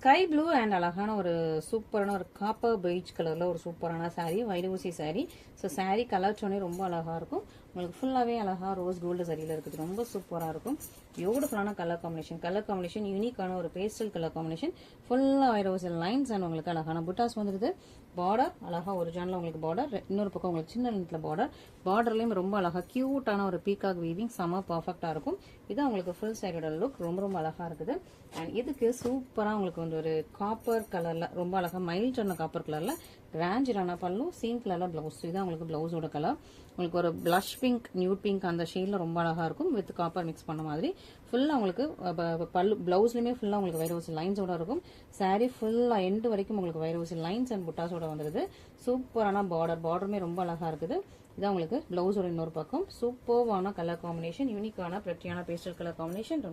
Sky blue and அழகான ஒரு சூப்பரான ஒரு காப்பர் பெய்ஜ் கலர்ல ஒரு சூப்பரான சாரீ, வைரூசி சாரீ. ஸோ சாரீ கலர் சொன்னே ரொம்ப அழகா இருக்கும். உங்களுக்கு ஃபுல்லாவே அழகா ரோஸ் கோல்டு சரியில இருக்குது. ரொம்ப சூப்பரா இருக்கும். பியூட்டிஃபுல்லான கலர் காம்பினேஷன் யூனிக்கான ஒரு பேஸ்டல் கலர் காம்பினேஷன். ஃபுல்லா வைரோசி லைன்ஸ் அண்ட் உங்களுக்கு அழகான புட்டாஸ் வந்துருது. பார்டர் அழகா ஒரு ஜான்ல உங்களுக்கு பார்டர், இன்னொரு பக்கம் உங்களுக்கு சின்ன லென்த்ல பார்டர்லயும் ரொம்ப அழகா கியூட்டான ஒரு பீகாக் வீவிங் செம பர்ஃபெக்டா இருக்கும். இது உங்களுக்கு ஃபுல் சைடோட லுக் ரொம்ப அழகா இருக்குது. அண்ட் இதுக்கு சூப்பரா உங்களுக்கு வந்து ஒரு காப்பர் கலர்ல ரொம்ப அழகா மைல்டான காப்பர் கலர்ல கிராண்டான பல்லு, சேம் கலர்ல பிளவுஸ். இதான் உங்களுக்கு பிளவுஸோட கலர். உங்களுக்கு ஒரு பிளஷ் பிங்க், நியூட் பிங்க் அந்த ஷேட்ல ரொம்ப அழகா இருக்கும். வித் காப்பர் மிக்ஸ் பண்ண மாதிரி ஃபுல்லா உங்களுக்கு பல்லு பிளவுஸ்லயுமே ஃபுல்லா உங்களுக்கு வைரோசி லைன்ஸோட இருக்கும். சாரி ஃபுல்லா எண்டு வரைக்கும் உங்களுக்கு வைரோசி லைன்ஸ் அண்ட் புட்டாஸோட வந்துருது. சூப்பரான பார்டருமே ரொம்ப அழகா இருக்குது. இதான் உங்களுக்கு பிளவுஸோட இன்னொரு பக்கம். சூப்பர்வான கலர் காம்பினேஷன், யூனிக்கான பிரெட்டியான பேஸ்டல் கலர் காம்பினேஷன்.